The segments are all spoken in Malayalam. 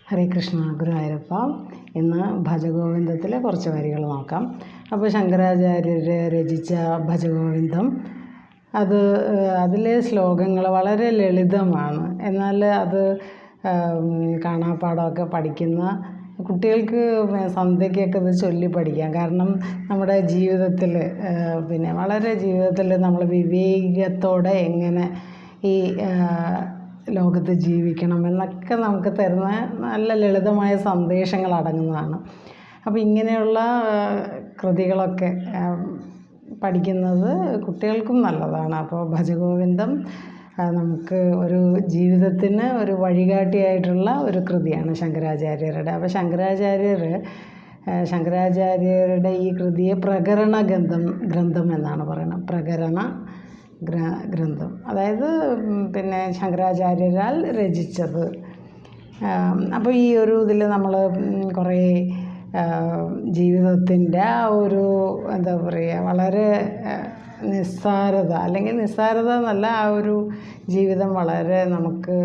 ഹരേ കൃഷ്ണ. ഗുരുവായൂരപ്പ. ഇന്ന് ഭജഗോവിന്ദത്തിലെ കുറച്ച് വരികൾ നോക്കാം. അപ്പോൾ ശങ്കരാചാര്യർ രചിച്ച ഭജഗോവിന്ദം അതിലെ ശ്ലോകങ്ങൾ വളരെ ലളിതമാണ്. എന്നാൽ അത് കാണാപ്പാടമൊക്കെ പഠിക്കുന്ന കുട്ടികൾക്ക് സന്ധ്യയ്ക്കൊക്കെ ഇത് ചൊല്ലി പഠിക്കാം. കാരണം നമ്മുടെ ജീവിതത്തിൽ വളരെ ജീവിതത്തിൽ നമ്മൾ വിവേകത്തോടെ എങ്ങനെ ഈ ലോകത്ത് ജീവിക്കണം എന്നൊക്കെ നമുക്ക് തരുന്ന നല്ല ലളിതമായ സന്ദേശങ്ങൾ അടങ്ങുന്നതാണ്. അപ്പോൾ ഇങ്ങനെയുള്ള കൃതികളൊക്കെ പഠിക്കുന്നത് കുട്ടികൾക്കും നല്ലതാണ്. അപ്പോൾ ഭജഗോവിന്ദം നമുക്ക് ഒരു ജീവിതത്തിന് ഒരു വഴികാട്ടിയായിട്ടുള്ള ഒരു കൃതിയാണ് ശങ്കരാചാര്യരുടെ. അപ്പോൾ ശങ്കരാചാര്യരുടെ ഈ കൃതിയെ പ്രകരണ ഗ്രന്ഥം എന്നാണ് പറയുന്നത്. പ്രകരണ ഗ്രന്ഥം, അതായത് ശങ്കരാചാര്യരാൽ രചിച്ചത്. അപ്പോൾ ഈ ഒരു ഇതിൽ നമ്മൾ കുറേ ജീവിതത്തിൻ്റെ ആ ഒരു എന്താ പറയുക, വളരെ നിസ്സാരത എന്നല്ല, ആ ഒരു ജീവിതം നമുക്ക്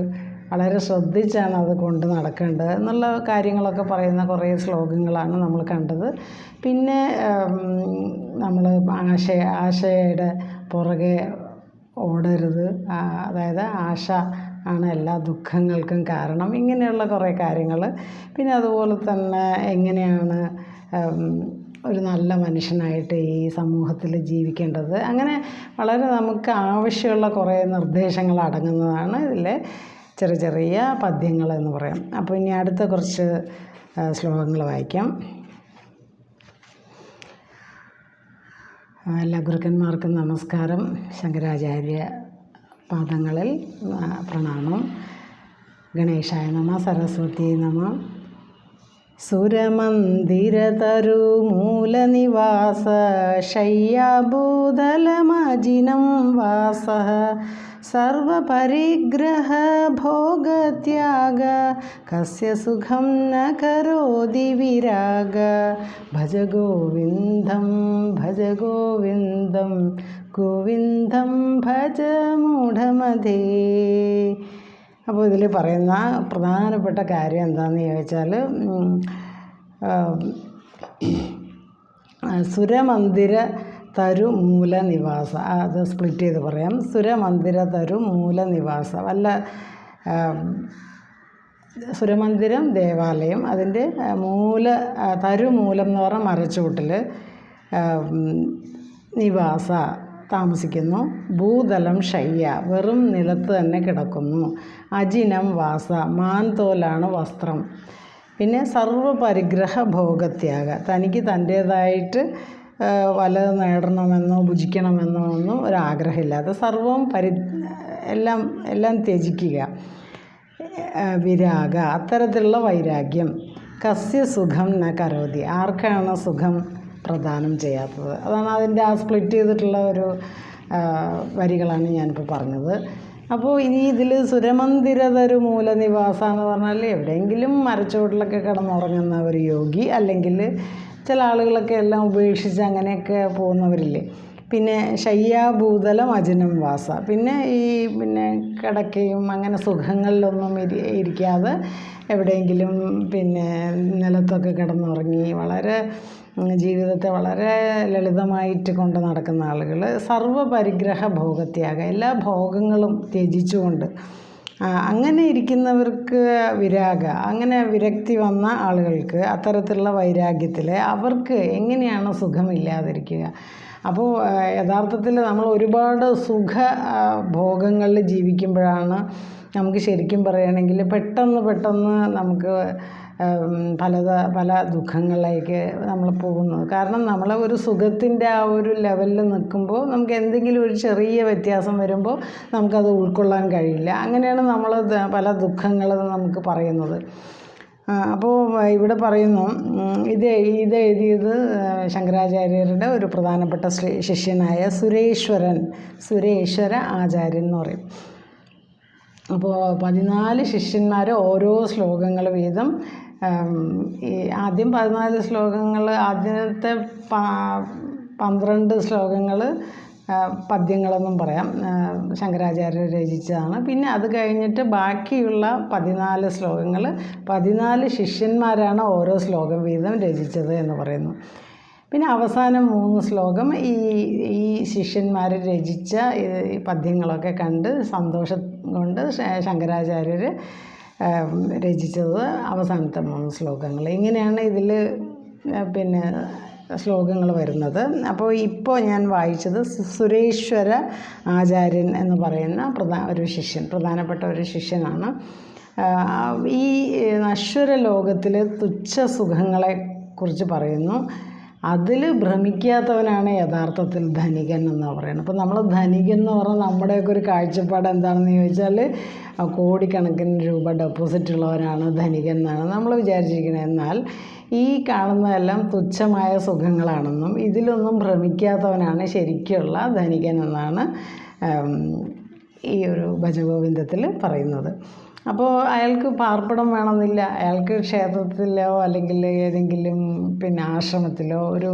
വളരെ ശ്രദ്ധിച്ചാണ് അത് കൊണ്ട് നടക്കേണ്ടത് എന്നുള്ള കാര്യങ്ങളൊക്കെ പറയുന്ന കുറേ ശ്ലോകങ്ങളാണ് നമ്മൾ കണ്ടത്. പിന്നെ നമ്മൾ ആശയുടെ പുറകെ ഓടരുത്, അതായത് ആശ ആണ് എല്ലാ ദുഃഖങ്ങൾക്കും കാരണം, ഇങ്ങനെയുള്ള കുറേ കാര്യങ്ങൾ. പിന്നെ അതുപോലെ തന്നെ എങ്ങനെയാണ് ഒരു നല്ല മനുഷ്യനായിട്ട് ഈ സമൂഹത്തിൽ ജീവിക്കേണ്ടത്, അങ്ങനെ വളരെ നമുക്ക് ആവശ്യമുള്ള കുറേ നിർദ്ദേശങ്ങൾ അടങ്ങുന്നതാണ് ഇതിലെ ചെറിയ ചെറിയ പദ്യങ്ങളെന്ന് പറയാം. അപ്പോൾ ഇനി അടുത്ത കുറച്ച് ശ്ലോകങ്ങൾ വായിക്കാം. എല്ലാ ഗുരുക്കന്മാർക്കും നമസ്കാരം. ശങ്കരാചാര്യ പാദങ്ങളിൽ പ്രണാമം. ഗണേശായ നമ. സരസ്വതി നമ. സുരമന്ദിരതരുമൂലനിവാസ ശയ്യാഭൂതലമജിനം വാസ സർവപരിഗ്രഹ ഭോഗത്യാഗ കസ്യ സുഖം ന കരോതി വിരാഗ ഭജഗോവിന്ദം ഭജഗോവിന്ദം ഗോവിന്ദം ഭജ മൂഢമതേ. അപ്പോൾ ഇതിൽ പറയുന്ന പ്രധാനപ്പെട്ട കാര്യം എന്താണെന്ന് ചോദിച്ചാൽ, സുരമന്ദിര തരു മൂലനിവാസ, അത് സ്പ്ലിറ്റ് ചെയ്ത് പറയാം. സുരമന്ദിര തരു മൂലനിവാസ, സുരമന്ദിരം ദേവാലയം, അതിൻ്റെ തരുമൂലം എന്ന് പറഞ്ഞാൽ മരച്ചുവട്ടിൽ നിവാസ താമസിക്കുന്നു. ഭൂതലം ശയ്യ, വെറും നിലത്ത് തന്നെ കിടക്കുന്നു. അജിനം വാസ, മാൻതോലാണ് വസ്ത്രം. പിന്നെ സർവപരിഗ്രഹ ഭോഗത്യാഗ, തനിക്ക് തൻ്റേതായിട്ട് വല്ലത് നേടണമെന്നോ ഭുജിക്കണമെന്നോ ഒന്നും ഒരാഗ്രഹമില്ലാതെ സർവം എല്ലാം ത്യജിക്കുക. വിരാഗ, അത്തരത്തിലുള്ള വൈരാഗ്യം. കസ്യ സുഖം ന കരോതി, ആർക്കാണ് സുഖം പ്രദാനം ചെയ്യാത്തത്. അതാണ് അതിൻ്റെ ആ സ്പ്ലിറ്റ് ചെയ്തിട്ടുള്ള ഒരു വരികളാണ് ഞാനിപ്പോൾ പറഞ്ഞത്. അപ്പോൾ ഇനി ഇതിൽ സുരമന്ദിരതൊരു മൂലനിവാസ എന്ന് പറഞ്ഞാൽ എവിടെയെങ്കിലും മരച്ചുവട്ടിലൊക്കെ കിടന്നുറങ്ങുന്ന ഒരു യോഗി, അല്ലെങ്കിൽ ചില ആളുകളൊക്കെ എല്ലാം ഉപേക്ഷിച്ച് അങ്ങനെയൊക്കെ പോകുന്നവരില്ലേ. പിന്നെ ശയ്യാഭൂതലം അജിനം വാസ, പിന്നെ കിടക്കയും അങ്ങനെ സുഖങ്ങളിലൊന്നും ഇരിക്കാതെ എവിടെയെങ്കിലും നിലത്തൊക്കെ കിടന്നുറങ്ങി വളരെ ജീവിതത്തെ വളരെ ലളിതമായിട്ട് കൊണ്ട് നടക്കുന്ന ആളുകൾ. സർവപരിഗ്രഹ ഭോഗത്യാഗം, എല്ലാ ഭോഗങ്ങളും ത്യജിച്ചുകൊണ്ട് അങ്ങനെ ഇരിക്കുന്നവർക്ക് വിരാഗ, അങ്ങനെ വിരക്തി വന്ന ആളുകൾക്ക് അത്തരത്തിലുള്ള വൈരാഗ്യത്തിൽ അവർക്ക് എങ്ങനെയാണ് സുഖമില്ലാതിരിക്കുക. അപ്പോൾ യഥാർത്ഥത്തിൽ നമ്മൾ ഒരുപാട് ഭോഗങ്ങളിൽ ജീവിക്കുമ്പോഴാണ് നമുക്ക് ശരിക്കും പറയുകയാണെങ്കിൽ പെട്ടെന്ന് നമുക്ക് പല ദുഃഖങ്ങളിലേക്ക് നമ്മൾ പോകുന്നത്. കാരണം നമ്മൾ ഒരു സുഖത്തിൻ്റെ ആ ഒരു ലെവലിൽ നിൽക്കുമ്പോൾ നമുക്ക് എന്തെങ്കിലും ഒരു ചെറിയ വ്യത്യാസം വരുമ്പോൾ നമുക്കത് ഉൾക്കൊള്ളാൻ കഴിയില്ല. അങ്ങനെയാണ് നമ്മൾ പല ദുഃഖങ്ങൾ നമുക്ക് പറയുന്നത്. അപ്പോൾ ഇവിടെ പറയുന്നു, ഇത് എഴുതിയത് ശങ്കരാചാര്യരുടെ ഒരു പ്രധാനപ്പെട്ട ശിഷ്യനായ സുരേശ്വര ആചാര്യൻ എന്ന് പറയും. അപ്പോൾ 14 ശിഷ്യന്മാർ ഓരോ ശ്ലോകങ്ങൾ വീതം, ആദ്യം 14 ശ്ലോകങ്ങൾ, ആദ്യത്തെ 12 ശ്ലോകങ്ങൾ പദ്യങ്ങളെന്നും പറയാം, ശങ്കരാചാര്യർ രചിച്ചതാണ്. പിന്നെ അത് കഴിഞ്ഞിട്ട് ബാക്കിയുള്ള 14 ശ്ലോകങ്ങൾ 14 ശിഷ്യന്മാരാണ് ഓരോ ശ്ലോകം വീതം രചിച്ചത് എന്ന് പറയുന്നു. പിന്നെ അവസാനം 3 ശ്ലോകം ഈ ശിഷ്യന്മാർ രചിച്ച ഈ പദ്യങ്ങളൊക്കെ കണ്ട് സന്തോഷം കൊണ്ട് ശങ്കരാചാര്യർ രചിച്ചത് അവസാനത്തെ 3 ശ്ലോകങ്ങൾ. ഇങ്ങനെയാണ് ഇതിൽ പിന്നെ ശ്ലോകങ്ങൾ വരുന്നത്. അപ്പോൾ ഇപ്പോൾ ഞാൻ വായിച്ചത് സുരേശ്വര ആചാര്യൻ എന്ന് പറയുന്ന പ്രധാനപ്പെട്ട ഒരു ശിഷ്യനാണ്. ഈ നശ്വര ലോകത്തിലെ തുച്ഛ സുഖങ്ങളെ കുറിച്ച് പറയുന്നു. അതിൽ ഭ്രമിക്കാത്തവനാണ് യഥാർത്ഥത്തിൽ ധനികൻ എന്ന് പറയുന്നത്. അപ്പോൾ നമ്മൾ ധനികൻ എന്ന് പറഞ്ഞാൽ നമ്മുടെയൊക്കെ ഒരു കാഴ്ചപ്പാട് എന്താണെന്ന് ചോദിച്ചാൽ കോടിക്കണക്കിന് രൂപ ഡെപ്പോസിറ്റ് ഉള്ളവരാണ് ധനികൻ എന്നാണ് നമ്മൾ വിചാരിച്ചിരിക്കുന്നത്. എന്നാൽ ഈ കാണുന്നതെല്ലാം തുച്ഛമായ സുഖങ്ങളാണെന്നും ഇതിലൊന്നും ഭ്രമിക്കാത്തവനാണ് ശരിക്കുള്ള ധനികൻ എന്നാണ് ഈ ഒരു ഭജഗോവിന്ദത്തിൽ പറയുന്നത്. അപ്പോൾ അയാൾക്ക് പാർപ്പിടം വേണമെന്നില്ല. അയാൾക്ക് ക്ഷേത്രത്തിലോ അല്ലെങ്കിൽ ഏതെങ്കിലും പിന്നെ ആശ്രമത്തിലോ ഒരു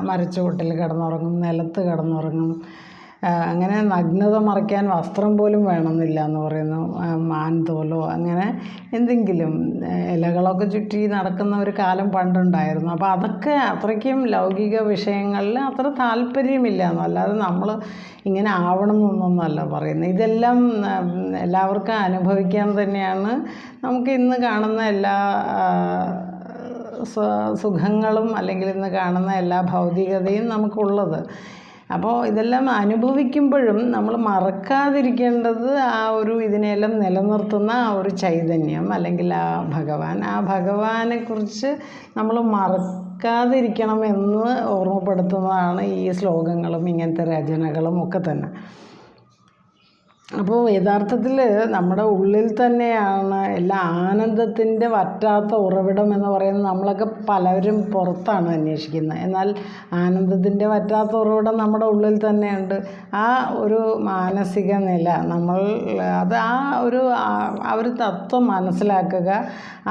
മരച്ചുവട്ടിൽ കിടന്നുറങ്ങും, നിലത്ത് കിടന്നുറങ്ങും, അങ്ങനെ നഗ്നത മറയ്ക്കാൻ വസ്ത്രം പോലും വേണമെന്നില്ല എന്ന് പറയുന്നു. മാൻതോലോ അങ്ങനെ എന്തെങ്കിലും ഇലകളൊക്കെ ചുറ്റി നടക്കുന്ന ഒരു കാലം പണ്ടുണ്ടായിരുന്നു. അപ്പോൾ അതൊക്കെ അത്രയ്ക്കും ലൗകിക വിഷയങ്ങളിൽ അത്ര താല്പര്യമില്ല എന്നല്ലാതെ നമ്മൾ ഇങ്ങനെ ആവണം എന്നൊന്നുമല്ല പറയുന്നത്. ഇതെല്ലാം എല്ലാവർക്കും അനുഭവിക്കാൻ തന്നെയാണ് നമുക്ക് ഇന്ന് കാണുന്ന എല്ലാ സുഖങ്ങളും അല്ലെങ്കിൽ ഇന്ന് കാണുന്ന എല്ലാ ഭൗതികതയും നമുക്കുള്ളത്. അപ്പോൾ ഇതെല്ലാം അനുഭവിക്കുമ്പോഴും നമ്മൾ മറക്കാതിരിക്കേണ്ടത് ഇതിനെല്ലാം നിലനിർത്തുന്ന ആ ഒരു ചൈതന്യം അല്ലെങ്കിൽ ആ ഭഗവാനെക്കുറിച്ച് നമ്മൾ മറക്കാതിരിക്കണമെന്ന് ഓർമ്മപ്പെടുത്തുന്നതാണ് ഈ ശ്ലോകങ്ങളും ഇങ്ങനത്തെ രചനകളും ഒക്കെ തന്നെ. അപ്പോൾ യഥാർത്ഥത്തിൽ നമ്മുടെ ഉള്ളിൽ തന്നെയാണ് എല്ലാ ആനന്ദത്തിൻ്റെ വറ്റാത്ത ഉറവിടം എന്ന് പറയുന്നത്. നമ്മളൊക്കെ പലരും പുറത്താണ് അന്വേഷിക്കുന്നത്, എന്നാൽ ആനന്ദത്തിൻ്റെ വറ്റാത്ത ഉറവിടം നമ്മുടെ ഉള്ളിൽ തന്നെയുണ്ട്. ആ ഒരു മാനസിക നില അത് ആ ഒരു തത്വം മനസ്സിലാക്കുക.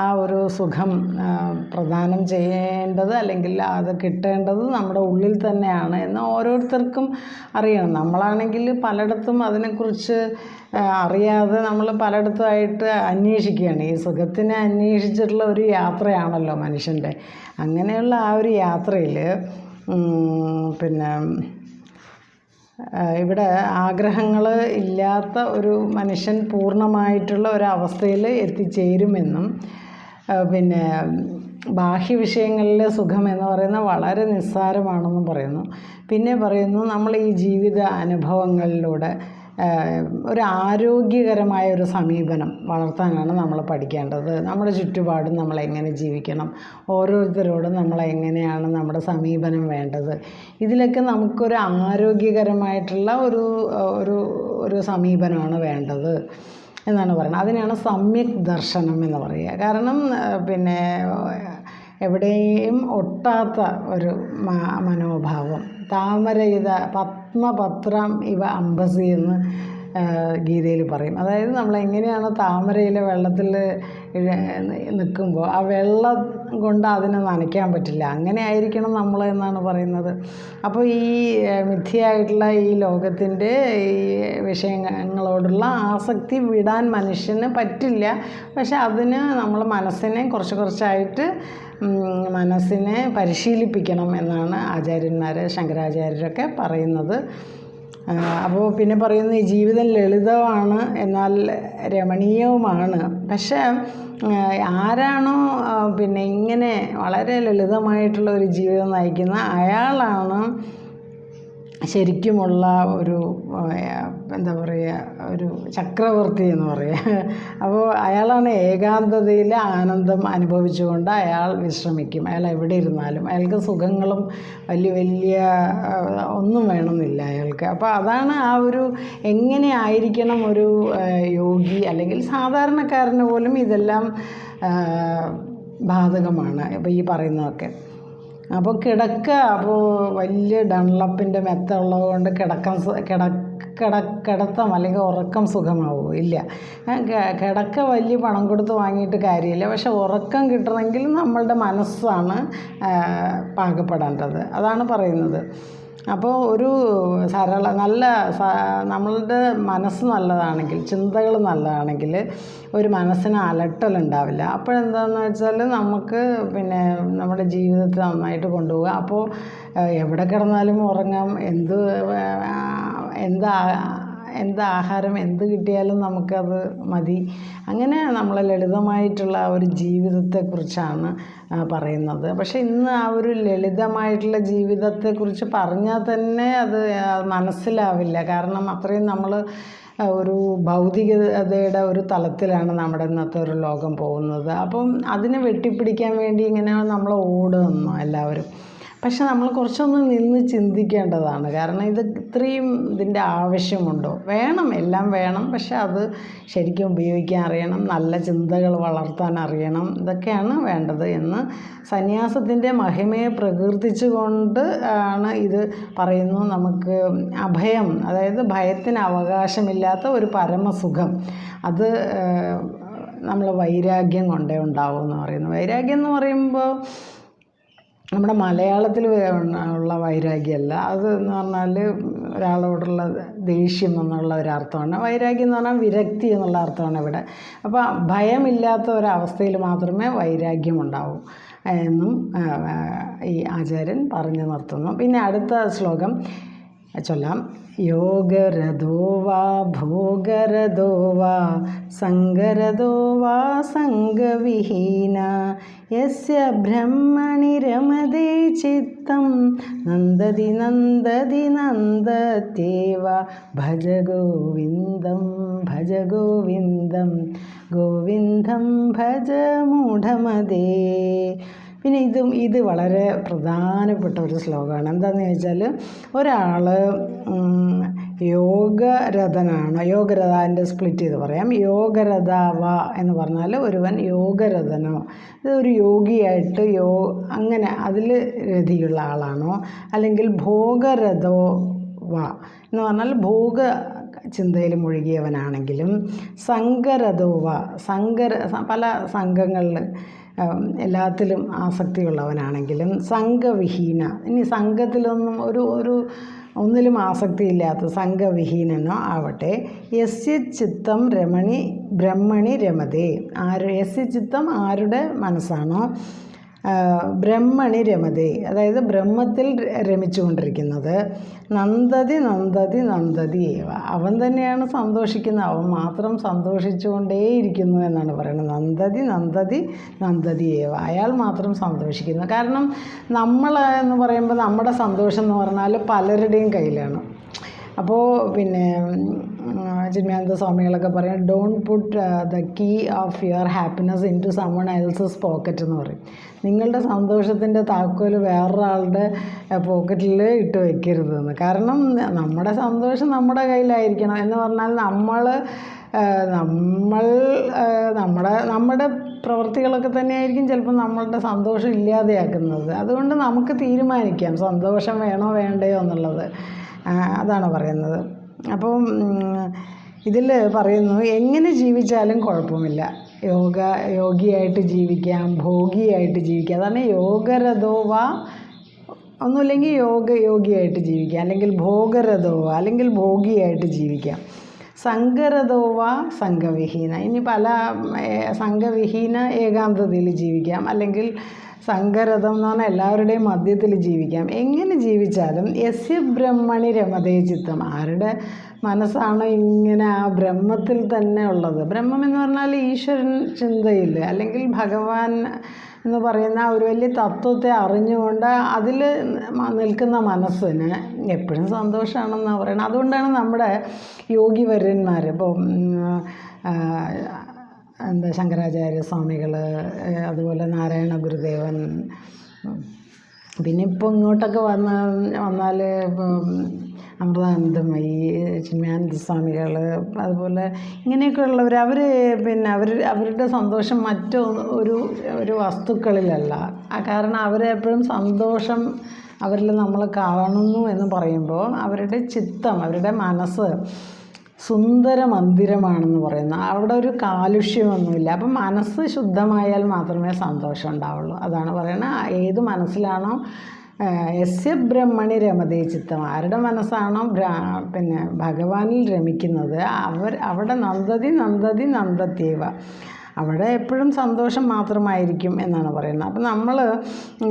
ആ ഒരു സുഖം പ്രദാനം ചെയ്യേണ്ടത് അല്ലെങ്കിൽ അത് കിട്ടേണ്ടത് നമ്മുടെ ഉള്ളിൽ തന്നെയാണ് എന്ന് ഓരോരുത്തർക്കും അറിയണം. നമ്മളാണെങ്കിൽ പലയിടത്തും അതിനെക്കുറിച്ച് അറിയാതെ നമ്മൾ പലയിടത്തുമായിട്ട് അന്വേഷിക്കുകയാണ്. ഈ സുഖത്തിനെ അന്വേഷിച്ചിട്ടുള്ള ഒരു യാത്രയാണല്ലോ മനുഷ്യൻ്റെ. അങ്ങനെയുള്ള ആ ഒരു യാത്രയിൽ പിന്നെ ഇവിടെ ആഗ്രഹങ്ങൾ ഇല്ലാത്ത ഒരു മനുഷ്യൻ പൂർണ്ണമായിട്ടുള്ള ഒരവസ്ഥയിൽ എത്തിച്ചേരുമെന്നും പിന്നെ ബാഹ്യ വിഷയങ്ങളിലെ സുഖം എന്ന് പറയുന്നത് വളരെ നിസ്സാരമാണെന്നും പറയുന്നു. പിന്നെ പറയുന്നു നമ്മൾ ഈ ജീവിത അനുഭവങ്ങളിലൂടെ ഒരു ആരോഗ്യകരമായ ഒരു സമീപനം വളർത്താനാണ് നമ്മൾ പഠിക്കേണ്ടത്. നമ്മുടെ ചുറ്റുപാടും നമ്മളെങ്ങനെ ജീവിക്കണം, ഓരോരുത്തരോടും നമ്മളെങ്ങനെയാണ് നമ്മുടെ സമീപനം വേണ്ടത്, ഇതിലൊക്കെ നമുക്കൊരു ആരോഗ്യകരമായിട്ടുള്ള ഒരു സമീപനമാണ് വേണ്ടത് എന്നാണ് പറയുന്നത്. അതിനാണ് സമ്യക് ദർശനം എന്ന് പറയുക. കാരണം പിന്നെ എവിടെയും ഒട്ടാത്ത ഒരു മനോഭാവം. പത്മപത്രം ഇവ അംബസി എന്ന് ഗീതയിൽ പറയും. അതായത് നമ്മളെങ്ങനെയാണ് താമരയിലെ വെള്ളത്തിൽ നിൽക്കുമ്പോൾ ആ വെള്ളം കൊണ്ട് അതിനെ നനയ്ക്കാൻ പറ്റില്ല, അങ്ങനെ ആയിരിക്കണം നമ്മൾ എന്നാണ് പറയുന്നത്. അപ്പോൾ ഈ മിഥ്യയായിട്ടുള്ള ഈ ലോകത്തിൻ്റെ ഈ വിഷയങ്ങളോടുള്ള ആസക്തി വിടാൻ മനുഷ്യന് പറ്റില്ല. പക്ഷെ അതിന് നമ്മൾ മനസ്സിനെ കുറച്ചായിട്ട് മനസ്സിനെ പരിശീലിപ്പിക്കണം എന്നാണ് ശങ്കരാചാര്യരൊക്കെ പറയുന്നത്. അപ്പോൾ പിന്നെ പറയുന്നു ഈ ജീവിതം ലളിതമാണ് എന്നാൽ രമണീയവുമാണ്. പക്ഷേ ആരാണോ പിന്നെ ഇങ്ങനെ വളരെ ലളിതമായിട്ടുള്ള ഒരു ജീവിതം നയിക്കുന്ന അയാളാണ് ശരിക്കുമുള്ള ഒരു എന്താ പറയുക ഒരു ചക്രവർത്തി എന്ന് പറയുക. അപ്പോൾ അയാളാണ് ഏകാന്തതയിലെ ആനന്ദം അനുഭവിച്ചുകൊണ്ട് അയാൾ വിശ്രമിക്കും. അയാൾ എവിടെ ഇരുന്നാലും അയാൾക്ക് സുഖങ്ങളും വലിയ ഒന്നും വേണമെന്നില്ല അയാൾക്ക്. അപ്പോൾ അതാണ് ആ ഒരു എങ്ങനെ ആയിരിക്കണം ഒരു യോഗി അല്ലെങ്കിൽ സാധാരണക്കാരന് പോലും ഇതെല്ലാം ബാധകമാണ്. അപ്പോൾ ഈ പറയുന്നതൊക്കെ അപ്പോൾ അപ്പോൾ വലിയ ഡൺലപ്പിൻ്റെ മെത്ത ഉള്ളത് കൊണ്ട് കിടത്തം അല്ലെങ്കിൽ ഉറക്കം സുഖമാവുമോ? ഇല്ല. കിടക്ക വലിയ പണം കൊടുത്ത് വാങ്ങിയിട്ട് കാര്യമില്ല. പക്ഷെ ഉറക്കം കിട്ടണമെങ്കിൽ നമ്മളുടെ മനസ്സാണ് പാകപ്പെടേണ്ടത്. അതാണ് പറയുന്നത്. അപ്പോൾ ഒരു നല്ല നമ്മളുടെ മനസ്സ് നല്ലതാണെങ്കിൽ, ചിന്തകൾ നല്ലതാണെങ്കിൽ ഒരു മനസ്സിന് അലട്ടലുണ്ടാവില്ല. അപ്പോഴെന്താണെന്ന് വെച്ചാൽ നമുക്ക് പിന്നെ നമ്മുടെ ജീവിതത്തെ നന്നായിട്ട് കൊണ്ടുപോകുക. അപ്പോൾ എവിടെ കിടന്നാലും ഉറങ്ങാം, എന്ത് ആഹാരം എന്ത് കിട്ടിയാലും നമുക്കത് മതി. അങ്ങനെ നമ്മൾ ലളിതമായിട്ടുള്ള ഒരു ജീവിതത്തെക്കുറിച്ചാണ് പറയുന്നത്. പക്ഷേ ഇന്ന് ആ ഒരു ലളിതമായിട്ടുള്ള ജീവിതത്തെക്കുറിച്ച് പറഞ്ഞാൽ തന്നെ അത് മനസ്സിലാവില്ല. കാരണം അത്രയും നമ്മൾ ഒരു ഭൗതികതയുടെ ഒരു തലത്തിലാണ് നമ്മുടെ ഇന്നത്തെ ഒരു ലോകം പോകുന്നത്. അപ്പം അതിനെ വെട്ടിപ്പിടിക്കാൻ വേണ്ടി ഇങ്ങനെ നമ്മൾ ഓടുന്നു എല്ലാവരും. പക്ഷെ നമ്മൾ കുറച്ചൊന്ന് നിന്ന് ചിന്തിക്കേണ്ടതാണ്. കാരണം ഇത്രയും ഇതിൻ്റെ ആവശ്യമുണ്ടോ? വേണം, എല്ലാം വേണം. പക്ഷെ അത് ശരിക്കും ഉപയോഗിക്കാൻ അറിയണം, നല്ല ചിന്തകൾ വളർത്താൻ അറിയണം. ഇതൊക്കെയാണ് വേണ്ടത് എന്ന് സന്യാസത്തിൻ്റെ മഹിമയെ പ്രകീർത്തിച്ചുകൊണ്ട് ആണ് ഇത് പറയുന്നു. നമുക്ക് അഭയം, അതായത് ഭയത്തിന് അവകാശമില്ലാത്ത ഒരു പരമസുഖം, അത് നമ്മൾ വൈരാഗ്യം കൊണ്ടേ ഉണ്ടാവും എന്ന് പറയുന്നു. വൈരാഗ്യം എന്ന് പറയുമ്പോൾ നമ്മുടെ മലയാളത്തിൽ ഉള്ള വൈരാഗ്യമല്ല. അത് എന്ന് പറഞ്ഞാൽ ഒരാളോടുള്ള ദേഷ്യം എന്നുള്ള ഒരർത്ഥമാണ്. വൈരാഗ്യം എന്ന് പറഞ്ഞാൽ വിരക്തി എന്നുള്ള അർത്ഥമാണ് ഇവിടെ. അപ്പോൾ ഭയമില്ലാത്ത ഒരവസ്ഥയിൽ മാത്രമേ വൈരാഗ്യം ഉണ്ടാവൂ എന്നും ഈ ആചാര്യൻ പറഞ്ഞു നിർത്തുന്നു. പിന്നെ അടുത്ത ശ്ലോകം ചൊല്ലാം. യോഗരഥോ വാ ഭോഗരഥോ വാ സംഗരഥോ വാ സംഗവിഹീന യസ്യ ബ്രഹ്മണി രമതേ ചിത്തം നന്ദതി നന്ദതി നന്ദത്യേവ ഭജ ഗോവിന്ദം ഭജ ഗോവിന്ദം ഗോവിന്ദം ഭജ മൂഢമതേ. പിന്നെ ഇത് വളരെ പ്രധാനപ്പെട്ട ഒരു ശ്ലോകമാണ്. എന്താണെന്ന് ചോദിച്ചാൽ, ഒരാൾ യോഗരഥനാണ്. യോഗരഥൻ്റെ സ്പ്ലിറ്റ് ചെയ്ത് പറയാം. യോഗരഥാവ എന്ന് പറഞ്ഞാൽ ഒരുവൻ യോഗരഥനോ, ഇതൊരു യോഗിയായിട്ട് അങ്ങനെ അതിൽ രതിയുള്ള ആളാണോ, അല്ലെങ്കിൽ ഭോഗരഥോ വ എന്ന് പറഞ്ഞാൽ ഭോഗ ചിന്തയിൽ മുഴുകിയവനാണെങ്കിലും, സംഘരഥോവ പല സംഘങ്ങളിൽ എല്ലാത്തിലും ആസക്തിയുള്ളവനാണെങ്കിലും, സംഘവിഹീന, ഇനി സംഘത്തിലൊന്നും ഒന്നിലും ആസക്തിയില്ലാത്ത സംഘവിഹീനനോ ആവട്ടെ, യസ്യ ചിത്തം ബ്രഹ്മണി രമതേ, യസ്യ ചിത്തം ആരുടെ മനസ്സാണോ ബ്രഹ്മണി രമതേ, അതായത് ബ്രഹ്മത്തിൽ രമിച്ചുകൊണ്ടിരിക്കുന്നത്, നന്ദതി നന്ദതി നന്ദതി ഏവ, അവൻ തന്നെയാണ് സന്തോഷിക്കുന്നത്, അവൻ മാത്രം സന്തോഷിച്ചുകൊണ്ടേയിരിക്കുന്നു എന്നാണ് പറയുന്നത്. നന്ദതി നന്ദതി നന്ദതി ഏവ, അയാൾ മാത്രം സന്തോഷിക്കുന്നു. കാരണം നമ്മൾ എന്ന് പറയുമ്പോൾ നമ്മുടെ സന്തോഷം എന്ന് പറഞ്ഞാൽ പലരുടെയും കയ്യിലാണ്. അപ്പോൾ പിന്നെ ചിന്മയാനന്ദ സ്വാമികളൊക്കെ പറയും, don't put the key of your happiness into someone else's pocket എന്ന് പറയും. നിങ്ങളുടെ സന്തോഷത്തിൻ്റെ താക്കോൽ വേറൊരാളുടെ പോക്കറ്റിൽ ഇട്ട് വയ്ക്കരുതെന്ന്. കാരണം നമ്മുടെ സന്തോഷം നമ്മുടെ കയ്യിലായിരിക്കണം. എന്ന് പറഞ്ഞാൽ നമ്മുടെ പ്രവൃത്തികളൊക്കെ തന്നെയായിരിക്കും ചിലപ്പോൾ നമ്മളുടെ സന്തോഷം ഇല്ലാതെയാക്കുന്നത്. അതുകൊണ്ട് നമുക്ക് തീരുമാനിക്കാം സന്തോഷം വേണോ വേണ്ടയോ എന്നുള്ളത്. അതാണ് പറയുന്നത്. അപ്പം ഇതിൽ പറയുന്നു, എങ്ങനെ ജീവിച്ചാലും കുഴപ്പമില്ല, യോഗിയായിട്ട് ജീവിക്കാം, ഭോഗിയായിട്ട് ജീവിക്കാം. അതാണ് യോഗരഥോവ, ഒന്നുമില്ലെങ്കിൽ യോഗിയായിട്ട് ജീവിക്കാം, അല്ലെങ്കിൽ ഭോഗരഥോവ അല്ലെങ്കിൽ ഭോഗിയായിട്ട് ജീവിക്കാം. സംഘരഥോവ സംഘവിഹീന, ഇനി പല സംഘവിഹീന ഏകാന്തതയിൽ ജീവിക്കാം, അല്ലെങ്കിൽ സംഘരഥം എന്ന് പറഞ്ഞാൽ എല്ലാവരുടെയും മധ്യത്തിൽ ജീവിക്കാം. എങ്ങനെ ജീവിച്ചാലും യസ്യ ബ്രഹ്മണി രമതേ ചിത്തം, ആരുടെ മനസ്സാണ് ഇങ്ങനെ ആ ബ്രഹ്മത്തിൽ തന്നെ ഉള്ളത്. ബ്രഹ്മം എന്ന് പറഞ്ഞാൽ ഈശ്വരൻ ചിന്തയിൽ, അല്ലെങ്കിൽ ഭഗവാൻ എന്ന് പറയുന്ന ഒരു വലിയ തത്വത്തെ അറിഞ്ഞുകൊണ്ട് അതിൽ നിൽക്കുന്ന മനസ്സിന് എപ്പോഴും സന്തോഷമാണെന്നാണ് പറയുന്നത്. അതുകൊണ്ടാണ് നമ്മുടെ യോഗിവര്യന്മാർ, ഇപ്പോൾ ശങ്കരാചാര്യ സ്വാമികൾ, അതുപോലെ നാരായണ ഗുരുദേവൻ, പിന്നെ ഇപ്പോൾ ഇങ്ങോട്ടൊക്കെ വന്നാൽ ഇപ്പം അമൃതാനന്ദമയി, ചിന്മയാനന്ദ സ്വാമികൾ, അതുപോലെ ഇങ്ങനെയൊക്കെ ഉള്ളവർ, അവരുടെ സന്തോഷം ഒരു വസ്തുക്കളിലല്ല. കാരണം അവരെപ്പോഴും സന്തോഷം അവരിൽ നമ്മൾ കാണുന്നു എന്ന് പറയുമ്പോൾ അവരുടെ ചിത്തം, അവരുടെ മനസ്സ് സുന്ദര മന്ദിരമാണെന്ന് പറയുന്നു. അവിടെ ഒരു കാലുഷ്യമൊന്നുമില്ല. അപ്പം മനസ്സ് ശുദ്ധമായാൽ മാത്രമേ സന്തോഷം ഉണ്ടാവുള്ളൂ. അതാണ് പറയുന്നത്. ഏത് മനസ്സിലാണോ യസ്യ ബ്രഹ്മണി രമതേ ചിത്തം, ആരുടെ മനസ്സാണോ പിന്നെ ഭഗവാനിൽ രമിക്കുന്നത് അവിടെ നന്ദതി നന്ദതി നന്ദത്യേവ, അവിടെ എപ്പോഴും സന്തോഷം മാത്രമായിരിക്കും എന്നാണ് പറയുന്നത്. അപ്പം നമ്മൾ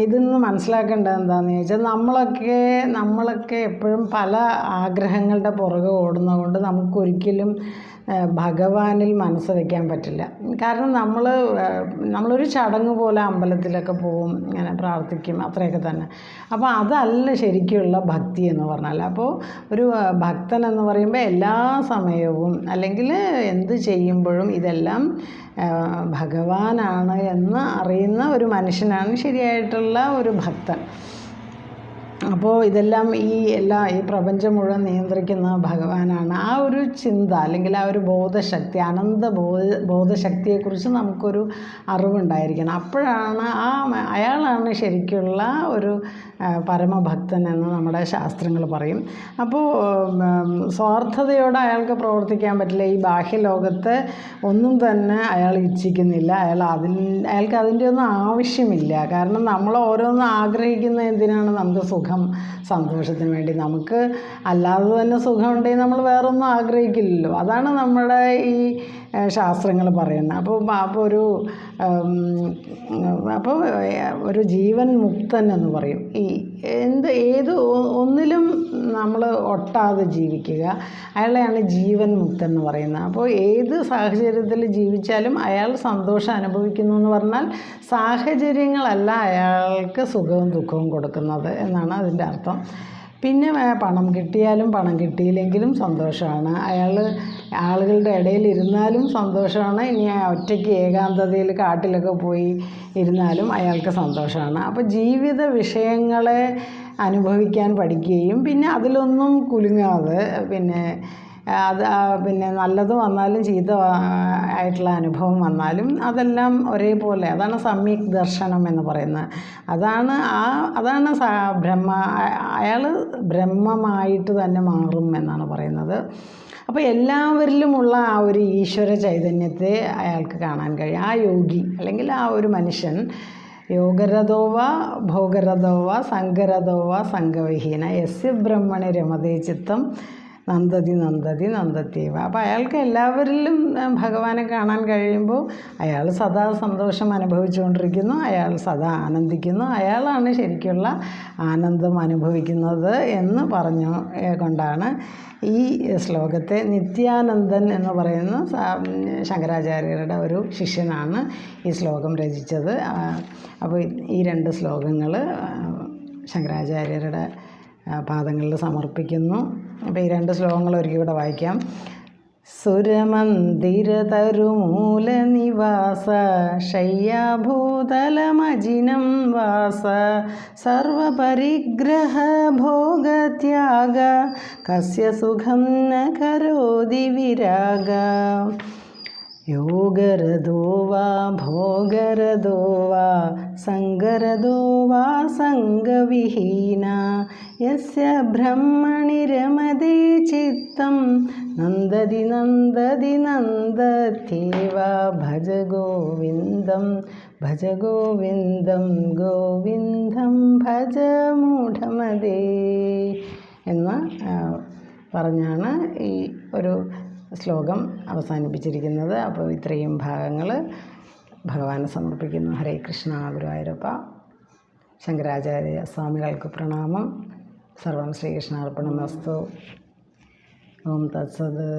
ഇതിൽ നിന്ന് മനസ്സിലാക്കേണ്ടത് എന്താണെന്ന് ചോദിച്ചാൽ, നമ്മളൊക്കെ എപ്പോഴും പല ആഗ്രഹങ്ങളുടെ പുറകെ ഓടുന്നതുകൊണ്ട് നമുക്കൊരിക്കലും ഭഗവാനിൽ മനസ്സ് വയ്ക്കാൻ പറ്റില്ല. കാരണം നമ്മളൊരു ചടങ്ങ് പോലെ അമ്പലത്തിലൊക്കെ പോവും, ഇങ്ങനെ പ്രാർത്ഥിക്കും, അത്രയൊക്കെ തന്നെ. അപ്പോൾ അതല്ല ശരിക്കുള്ള ഭക്തി എന്ന് പറഞ്ഞാൽ. അപ്പോൾ ഒരു ഭക്തൻ എന്ന് പറയുമ്പോൾ എല്ലാ സമയവും അല്ലെങ്കിൽ എന്ത് ചെയ്യുമ്പോഴും ഇതെല്ലാം ഭഗവാനാണ് എന്ന് അറിയുന്ന ഒരു മനുഷ്യനാണ് ശരിയായിട്ടുള്ള ഒരു ഭക്തൻ. അപ്പോൾ ഇതെല്ലാം ഈ പ്രപഞ്ചം മുഴുവൻ നിയന്ത്രിക്കുന്ന ഭഗവാനാണ്. ആ ഒരു ചിന്ത അല്ലെങ്കിൽ ആ ഒരു ബോധശക്തി, ബോധശക്തിയെക്കുറിച്ച് നമുക്കൊരു അറിവുണ്ടായിരിക്കണം. അപ്പോഴാണ് അയാളാണ് ശരിക്കുള്ള ഒരു പരമഭക്തൻ എന്ന് നമ്മുടെ ശാസ്ത്രങ്ങൾ പറയും. അപ്പോൾ സ്വാർത്ഥതയോടെ അയാൾക്ക് പ്രവർത്തിക്കാൻ പറ്റില്ല. ഈ ബാഹ്യലോകത്തെ ഒന്നും തന്നെ അയാൾ ഇച്ഛിക്കുന്നില്ല. അയാൾക്ക് അതിൻ്റെ ഒന്നും ആവശ്യമില്ല. കാരണം നമ്മൾ ഓരോന്നും ആഗ്രഹിക്കുന്ന എന്തിനാണ്? നമുക്ക് സുഖം, സന്തോഷത്തിന് വേണ്ടി. നമുക്ക് അല്ലാതെ തന്നെ സുഖമുണ്ടെങ്കിൽ നമ്മൾ വേറൊന്നും ആഗ്രഹിക്കില്ലല്ലോ. അതാണ് നമ്മുടെ ഈ ശാസ്ത്രങ്ങൾ പറയുന്നത്. അപ്പോൾ ഒരു ജീവൻ മുക്തൻ എന്ന് പറയും. ഒന്നിലും നമ്മൾ ഒട്ടാതെ ജീവിക്കുക, അയാളെയാണ് ജീവൻ മുക്തൻ എന്ന് പറയുന്നത്. അപ്പോൾ ഏത് സാഹചര്യത്തിൽ ജീവിച്ചാലും അയാൾ സന്തോഷം അനുഭവിക്കുന്നു എന്ന് പറഞ്ഞാൽ സാഹചര്യങ്ങളല്ല അയാൾക്ക് സുഖവും ദുഃഖവും കൊടുക്കുന്നത് എന്നാണ് അതിൻ്റെ അർത്ഥം. പിന്നെ പണം കിട്ടിയാലും പണം കിട്ടിയില്ലെങ്കിലും സന്തോഷമാണ്. ആളുകളുടെ ഇടയിൽ ഇരുന്നാലും സന്തോഷമാണ്. ഇനി ഒറ്റയ്ക്ക് ഏകാന്തതയിൽ കാട്ടിലൊക്കെ പോയി ഇരുന്നാലും അയാൾക്ക് സന്തോഷമാണ്. അപ്പോൾ ജീവിത വിഷയങ്ങളെ അനുഭവിക്കാൻ പഠിക്കുകയും പിന്നെ അതിലൊന്നും കുലുങ്ങാതെ പിന്നെ നല്ലത് വന്നാലും ചീത്ത ആയിട്ടുള്ള അനുഭവം വന്നാലും അതെല്ലാം ഒരേപോലെ, അതാണ് സമ്യക് ദർശനം എന്ന് പറയുന്നത്. അതാണ് അയാൾ ബ്രഹ്മമായിട്ട് തന്നെ മാറും എന്നാണ് പറയുന്നത്. അപ്പോൾ എല്ലാവരിലുമുള്ള ആ ഒരു ഈശ്വര ചൈതന്യത്തെ അയാൾക്ക് കാണാൻ കഴിയും. ആ യോഗി അല്ലെങ്കിൽ ആ ഒരു മനുഷ്യൻ യോഗരഥോവ ഭോഗരഥോവ സംഗരഥോവ സംഗവിഹീന യസ്യ ബ്രഹ്മണി രമതേ ചിത്തം നന്ദതി നന്ദതി നന്ദത്യേവ. അപ്പോൾ അയാൾക്ക് എല്ലാവരിലും ഭഗവാനെ കാണാൻ കഴിയുമ്പോൾ അയാൾ സദാ സന്തോഷം അനുഭവിച്ചുകൊണ്ടിരിക്കുന്നു, അയാൾ സദാ ആനന്ദിക്കുന്നു, അയാളാണ് ശരിക്കുള്ള ആനന്ദം അനുഭവിക്കുന്നത് എന്ന് കൊണ്ടാണ് ഈ ശ്ലോകത്തെ നിത്യാനന്ദൻ എന്ന് പറയുന്ന ശങ്കരാചാര്യരുടെ ഒരു ശിഷ്യനാണ് ഈ ശ്ലോകം രചിച്ചത്. അപ്പോൾ ഈ 2 ശ്ലോകങ്ങൾ ശങ്കരാചാര്യരുടെ പാദങ്ങളിൽ സമർപ്പിക്കുന്നു. അപ്പോൾ ഈ 2 ശ്ലോകങ്ങൾ ഒരിക്കൽ കൂടെ വായിക്കാം. സുരമന്ദിര തരുമൂല നിവാസ ശയ്യാഭൂതലമജിനം വാസ സർവപരിഗ്രഹ ഭോഗത്യാഗ കസ്യ സുഖം ന കരോതി വിരാഗ യോഗരഥോ വാ ഭോഗരഥോ വാ സംഗരഥോ വാ സംഗവിഹീന യസ്യ ബ്രഹ്മണി രമതേ ചിത്തം നന്ദതി നന്ദതി നന്ദത്യേവ ഭജ ഗോവിന്ദം ഗോവിന്ദം ഭജ മൂഢമതേ എന്ന് പറഞ്ഞാണ് ഈ ഒരു ശ്ലോകം അവസാനിപ്പിച്ചിരിക്കുന്നത്. അപ്പോൾ ഇത്രയും ഭാഗങ്ങൾ ഭഗവാന് സമർപ്പിക്കുന്നു. ഹരേ കൃഷ്ണ. ഗുരുവായൂരപ്പ. ശങ്കരാചാര്യ സ്വാമികൾക്ക് പ്രണാമം. സർവം ശ്രീകൃഷ്ണാർപ്പണമസ്തു. ഓം തത്സത്.